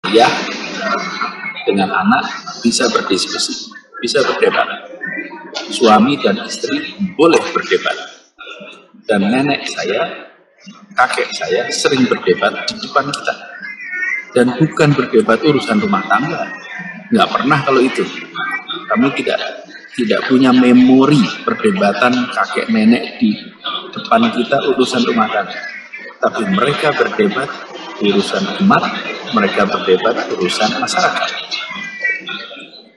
ayah dengan anak bisa berdiskusi, bisa berdebat. Suami dan istri boleh berdebat. Dan nenek saya, kakek saya sering berdebat di depan kita. Dan bukan berdebat urusan rumah tangga. Nggak pernah kalau itu. Kami tidak punya memori perdebatan kakek nenek di depan kita urusan rumah tangga. Tapi mereka berdebat urusan umat, mereka berdebat urusan masyarakat.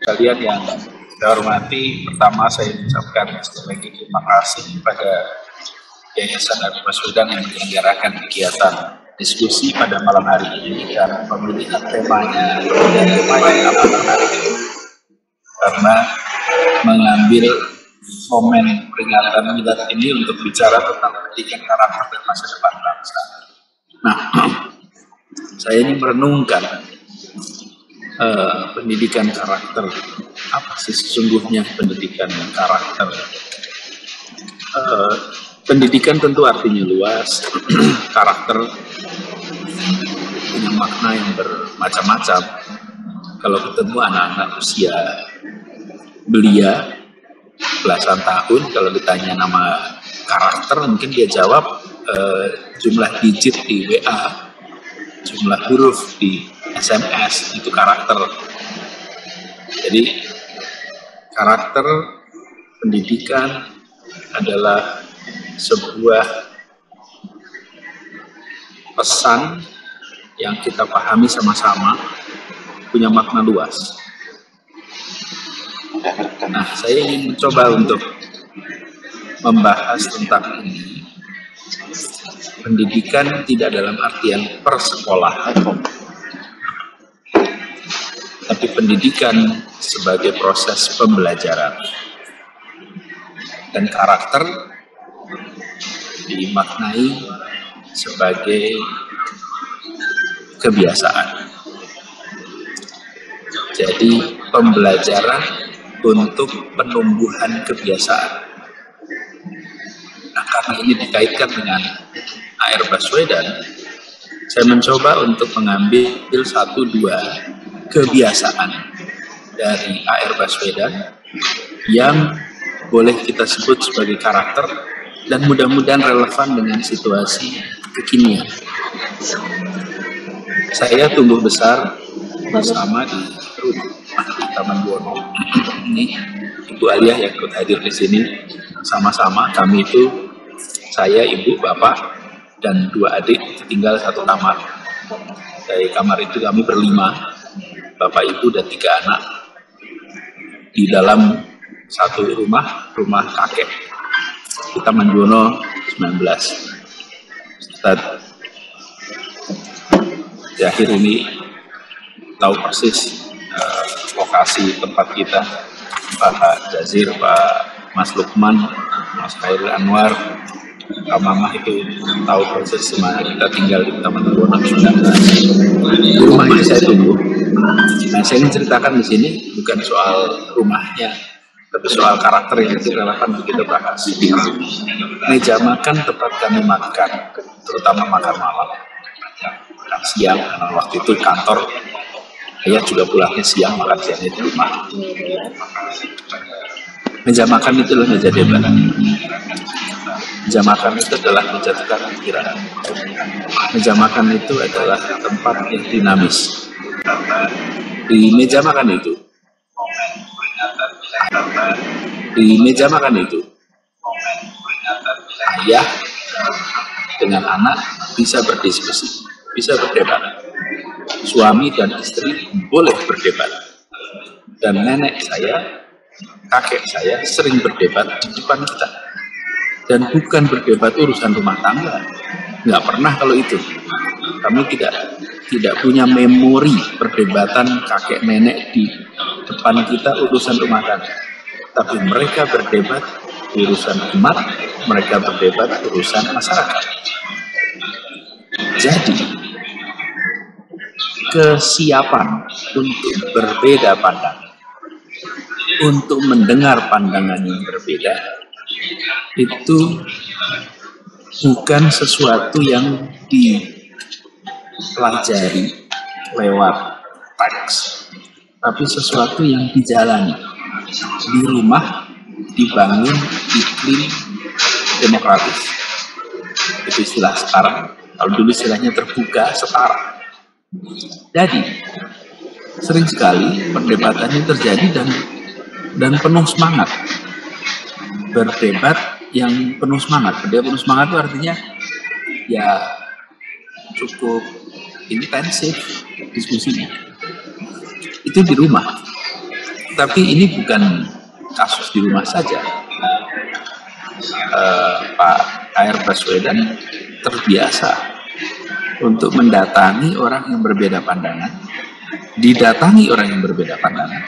Kalian yang saya hormati, pertama saya mengucapkan sekali lagi terima kasih kepada Yayasan Anies Baswedan yang menyelenggarakan kegiatan diskusi pada malam hari ini, dan pemilihan temanya dan tema yang amat menarik karena mengambil momen peringatan Milad ini untuk bicara tentang pendidikan karakter dan masa depan bangsa. Nah, saya ini merenungkan pendidikan karakter. Apa sih sesungguhnya pendidikan karakter? Pendidikan tentu artinya luas. Karakter punya makna yang bermacam-macam. Kalau ketemu anak-anak usia belia belasan tahun, kalau ditanya nama karakter mungkin dia jawab jumlah digit di WA, jumlah huruf di SMS, itu karakter. Jadi karakter pendidikan adalah sebuah pesan yang kita pahami sama-sama, punya makna luas. Nah, saya ingin mencoba untuk membahas tentang ini. Pendidikan tidak dalam artian persekolahan, tapi pendidikan sebagai proses pembelajaran. Dan karakter dimaknai sebagai kebiasaan. Jadi pembelajaran untuk penumbuhan kebiasaan. Nah, karena ini dikaitkan dengan A.R. Baswedan, saya mencoba untuk mengambil 1-2 kebiasaan dari A.R. Baswedan yang boleh kita sebut sebagai karakter dan mudah-mudahan relevan dengan situasi kekinian. Saya tumbuh besar bersama di rumah di Taman Buwono. Ini Ibu Alia yang ikut hadir di sini. Sama-sama kami itu, saya, ibu, bapak, dan 2 adik tinggal satu kamar. Dari kamar itu kami berlima, bapak, ibu, dan 3 anak. Di dalam satu rumah kakek di Taman Buwono 19. Di akhir ini tahu persis lokasi tempat kita, Pak Jazir, Pak Mas Lukman, Mas Khairul Anwar, Pak Mamah itu tahu persis semana kita tinggal di Taman Buwono 19. Di rumah ini saya tumbuh. Nah, saya ingin ceritakan di sini bukan soal rumahnya, tapi soal karakter yang itu relevan untuk kita bahas. Meja makan tempat kami makan, terutama makan malam, makan siang, karena waktu itu kantor, ayah juga pulangnya siang, makan siangnya di rumah. Meja makan itu adalah meja debat. Meja makan itu adalah meja tukar pikiran. Meja makan itu adalah tempat yang dinamis. Di meja makan itu, ayah dengan anak bisa berdiskusi, bisa berdebat. Suami dan istri boleh berdebat. Dan nenek saya, kakek saya sering berdebat di depan kita. Dan bukan berdebat urusan rumah tangga. Nggak pernah kalau itu. Kami tidak punya memori perdebatan kakek nenek di depan kita urusan rumah tangga. Tapi mereka berdebat urusan umat, mereka berdebat urusan masyarakat. Jadi, kesiapan untuk berbeda pandangan, untuk mendengar pandangan yang berbeda, itu bukan sesuatu yang dipelajari lewat teks, tapi sesuatu yang dijalani. Di rumah dibangun iklim demokratis. Itu istilah sekarang. Kalau dulu istilahnya terbuka, setara. Jadi, sering sekali perdebatannya terjadi dan penuh semangat. Berdebat yang penuh semangat. Berdebat penuh semangat itu artinya ya cukup intensif diskusinya. Itu di rumah. Tapi ini bukan kasus di rumah saja. Pak Air Baswedan terbiasa untuk mendatangi orang yang berbeda pandangan, didatangi orang yang berbeda pandangan,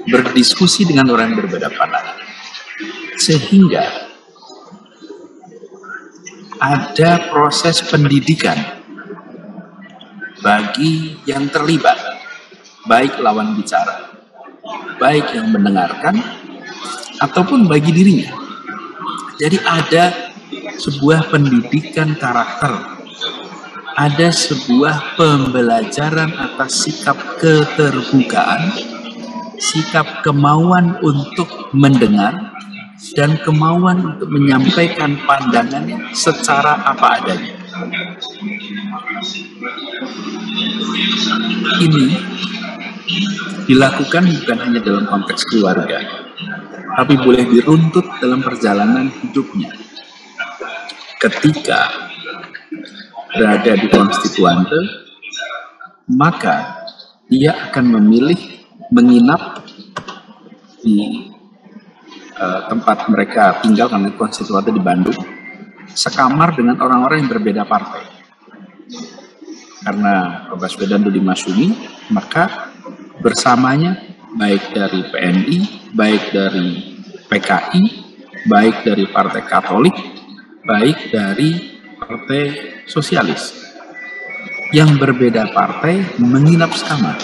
berdiskusi dengan orang yang berbeda pandangan, sehingga ada proses pendidikan bagi yang terlibat, baik lawan bicara, baik yang mendengarkan, ataupun bagi dirinya. Jadi ada sebuah pendidikan karakter, ada sebuah pembelajaran atas sikap keterbukaan, sikap kemauan untuk mendengar, dan kemauan untuk menyampaikan pandangannya secara apa adanya. Ini dilakukan bukan hanya dalam konteks keluarga, tapi boleh diruntut dalam perjalanan hidupnya. Ketika berada di konstituante, maka dia akan memilih menginap di tempat mereka tinggal, karena konstituante di Bandung, sekamar dengan orang-orang yang berbeda partai. Karena Pak Baswedan itu dimasyumi, maka bersamanya baik dari PNI, baik dari PKI, baik dari Partai Katolik, baik dari Partai Sosialis, yang berbeda partai menginap sekamar.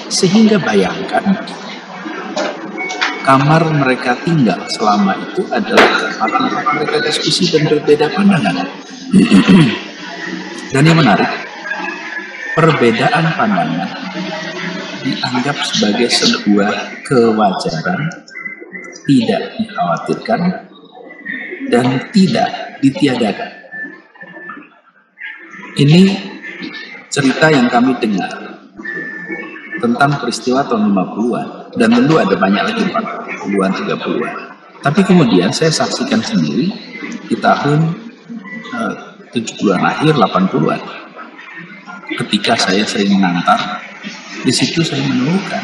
Sehingga bayangkan, kamar mereka tinggal selama itu adalah tempat mereka diskusi dan berbeda pandangan. Dan yang menarik, perbedaan pandangan dianggap sebagai sebuah kewajaran, tidak dikhawatirkan, dan tidak ditiadakan. Ini cerita yang kami dengar tentang peristiwa tahun 50-an, dan tentu ada banyak lagi 40-an, 30-an. Tapi kemudian saya saksikan sendiri di tahun 70-an akhir, 80-an. Ketika saya sering mengantar, di situ saya menemukan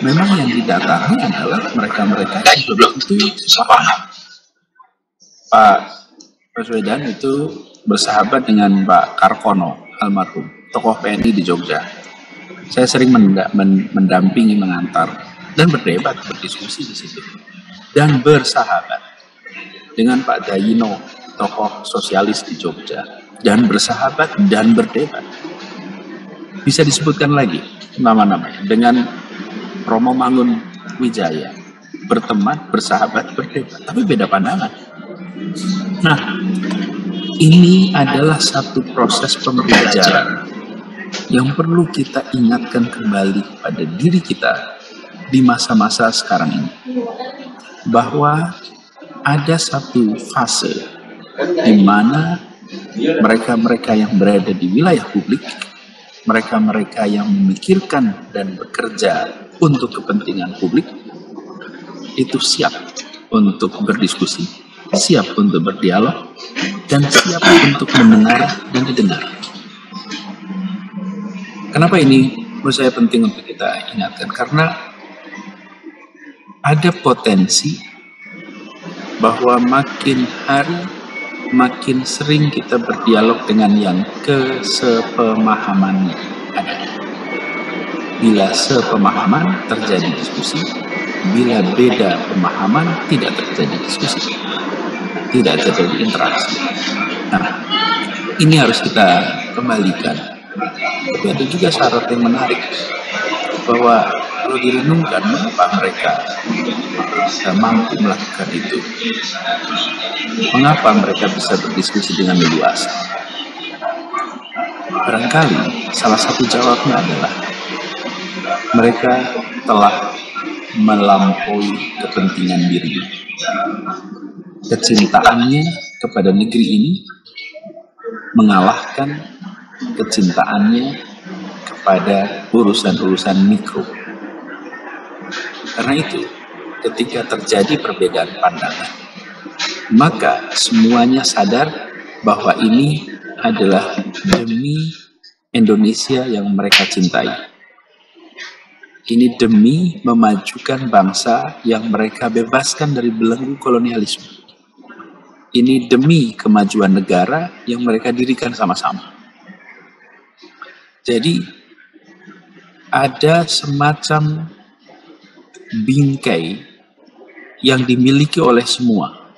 memang yang didatangi adalah mereka-mereka yang itu sepaham. Pak Baswedan itu bersahabat dengan Pak Karkono, almarhum, tokoh PNI di Jogja. Saya sering mendampingi, mengantar, dan berdebat, berdiskusi di situ. Dan bersahabat dengan Pak Dayino, tokoh sosialis di Jogja. Dan bersahabat dan berdebat. Bisa disebutkan lagi nama-namanya. Dengan Romo Mangun Wijaya. Berteman, bersahabat, berdebat. Tapi beda pandangan. Nah, ini adalah satu proses pembelajaran yang perlu kita ingatkan kembali pada diri kita di masa-masa sekarang ini. Bahwa ada satu fase di mana mereka-mereka yang berada di wilayah publik, mereka-mereka yang memikirkan dan bekerja untuk kepentingan publik, itu siap untuk berdiskusi, siap untuk berdialog, dan siap untuk mendengar dan didengar. Kenapa ini menurut saya penting untuk kita ingatkan? Karena ada potensi bahwa makin hari makin sering kita berdialog dengan yang kesepemahamannya ada. Bila sepemahaman terjadi diskusi, bila beda pemahaman tidak terjadi diskusi, tidak terjadi interaksi. Nah, ini harus kita kembalikan. Tapi ada juga syarat yang menarik, bahwa kalau direnungkan mengapa mereka mampu melakukan itu, mengapa mereka bisa berdiskusi dengan leluasa. Barangkali salah satu jawabnya adalah mereka telah melampaui kepentingan dirinya. Kecintaannya kepada negeri ini mengalahkan kecintaannya kepada urusan-urusan mikro. Karena itu, ketika terjadi perbedaan pandangan, maka semuanya sadar bahwa ini adalah demi Indonesia yang mereka cintai. Ini demi memajukan bangsa yang mereka bebaskan dari belenggu kolonialisme. Ini demi kemajuan negara yang mereka dirikan sama-sama. Jadi, ada semacam bingkai yang dimiliki oleh semua,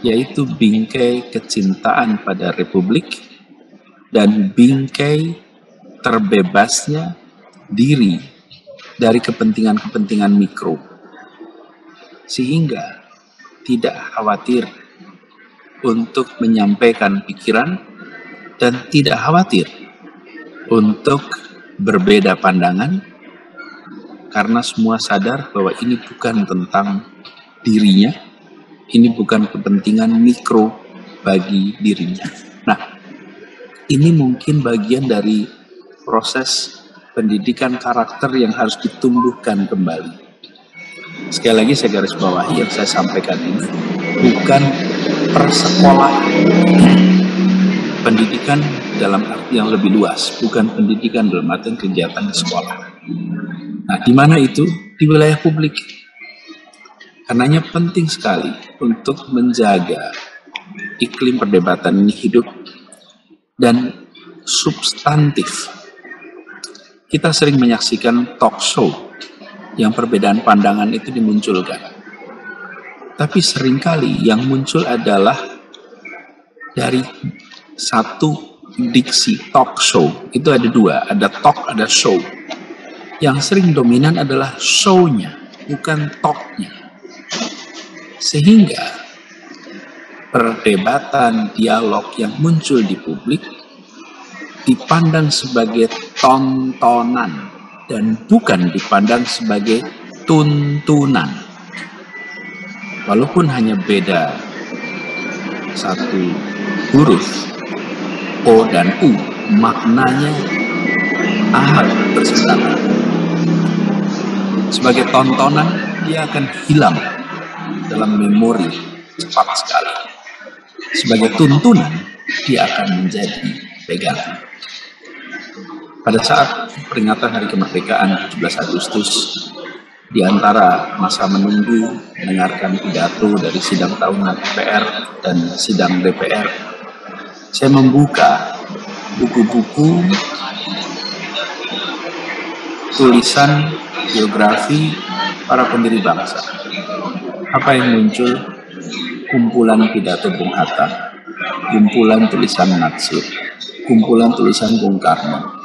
yaitu bingkai kecintaan pada Republik dan bingkai terbebasnya diri dari kepentingan-kepentingan mikro, sehingga tidak khawatir untuk menyampaikan pikiran dan tidak khawatir untuk berbeda pandangan, karena semua sadar bahwa ini bukan tentang dirinya, ini bukan kepentingan mikro bagi dirinya. Nah, ini mungkin bagian dari proses pendidikan karakter yang harus ditumbuhkan kembali. Sekali lagi saya garis bawahi, yang saya sampaikan ini bukan persekolahan. Pendidikan dalam arti yang lebih luas, bukan pendidikan dalam arti kegiatan di sekolah. Nah, di mana itu? Di wilayah publik. Karenanya penting sekali untuk menjaga iklim perdebatan ini hidup dan substantif. Kita sering menyaksikan talk show yang perbedaan pandangan itu dimunculkan. Tapi seringkali yang muncul adalah dari satu diksi talk show. Itu ada dua, ada talk, ada show. Yang sering dominan adalah show-nya, bukan talk-nya. Sehingga perdebatan, dialog yang muncul di publik dipandang sebagai tontonan dan bukan dipandang sebagai tuntunan. Walaupun hanya beda satu huruf O dan U, maknanya ahad berseberangan. Sebagai tontonan, dia akan hilang dalam memori cepat sekali. Sebagai tuntunan, dia akan menjadi pegangan. Pada saat peringatan Hari Kemerdekaan 17 Agustus, di antara masa menunggu mendengarkan pidato dari sidang tahunan MPR dan sidang DPR, saya membuka buku-buku tulisan biografi para pendiri bangsa. Apa yang muncul? Kumpulan pidato Bung Hatta, kumpulan tulisan Natsir, kumpulan tulisan Bung Karno,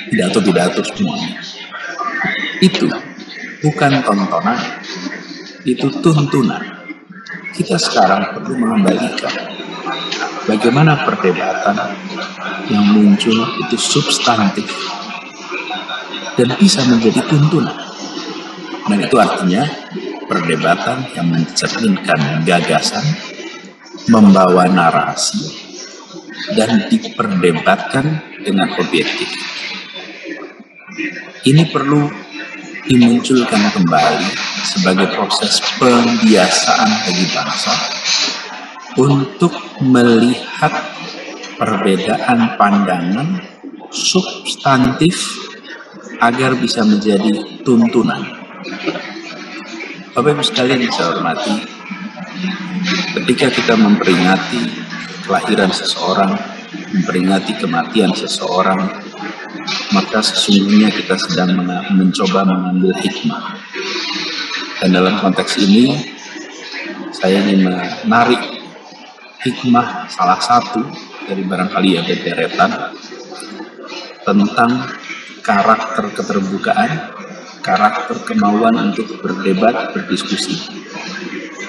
pidato-pidato semuanya. Itu bukan tontonan, itu tuntunan. Kita sekarang perlu mengembalikan bagaimana perdebatan yang muncul itu substantif dan bisa menjadi tuntunan. Dan itu artinya perdebatan yang mencerminkan gagasan, membawa narasi, dan diperdebatkan dengan objektif. Ini perlu dimunculkan kembali sebagai proses pembiasaan bagi bangsa untuk melihat perbedaan pandangan substantif agar bisa menjadi tuntunan. Bapak Ibu sekalian yang saya hormati, ketika kita memperingati kelahiran seseorang, memperingati kematian seseorang, maka sesungguhnya kita sedang mencoba mengambil hikmah. Dan dalam konteks ini, saya ingin menarik hikmah salah satu dari barangkali ada deretan tentang karakter keterbukaan, karakter kemauan untuk berdebat, berdiskusi,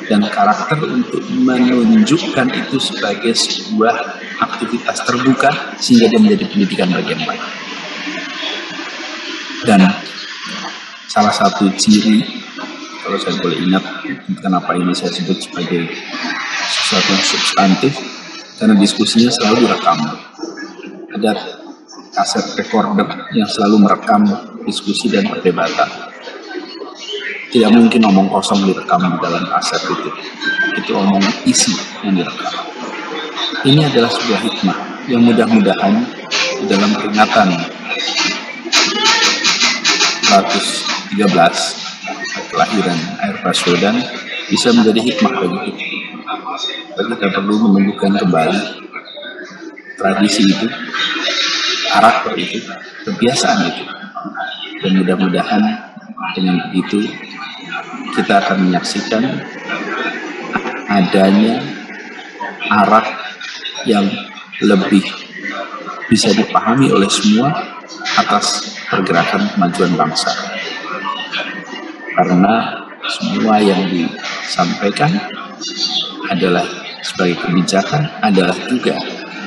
dan karakter untuk menunjukkan itu sebagai sebuah aktivitas terbuka sehingga dia menjadi pendidikan bagi yang baik. Dan salah satu ciri, kalau saya boleh ingat kenapa ini saya sebut sebagai sesuatu yang substantif, karena diskusinya selalu direkam. Ada kaset recorder yang selalu merekam diskusi dan perdebatan. Tidak mungkin omong kosong direkam di dalam kaset itu omong isi yang direkam. Ini adalah sebuah hikmah yang mudah-mudahan di dalam peringatan 113 kelahiran Air Baswedan bisa menjadi hikmah bagi kita. Kita perlu menumbuhkan kembali tradisi itu, karakter itu, kebiasaan itu. Dan mudah-mudahan dengan begitu kita akan menyaksikan adanya arah yang lebih bisa dipahami oleh semua atas pergerakan kemajuan bangsa. Karena semua yang disampaikan adalah sebagai kebijakan, adalah juga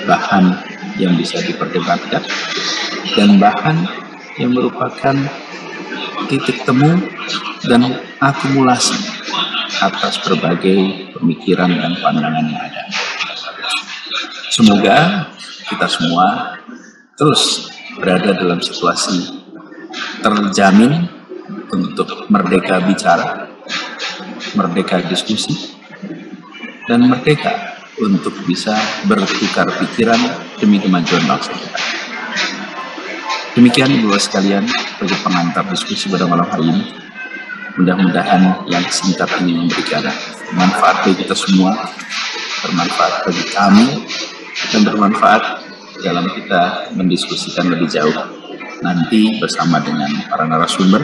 bahan yang bisa diperdebatkan dan bahan yang merupakan titik temu dan akumulasi atas berbagai pemikiran dan pandangan yang ada. Semoga kita semua terus berada dalam situasi terjamin untuk merdeka bicara, merdeka diskusi, dan merdeka untuk bisa bertukar pikiran demi kemajuan bangsa kita. Demikian Ibu sekalian sebagai pengantar diskusi pada malam hari ini. Mudah-mudahan yang singkat ini memberikan manfaat bagi kita semua, bermanfaat bagi kami, dan bermanfaat dalam kita mendiskusikan lebih jauh nanti bersama dengan para narasumber,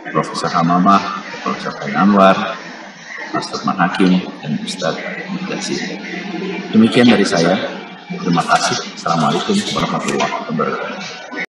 Profesor Hamamah, Profesor Fain Anwar, Master Hakim, dan Ustadz Yasir. Demikian dari saya. Terima kasih. Assalamualaikum warahmatullahi wabarakatuh.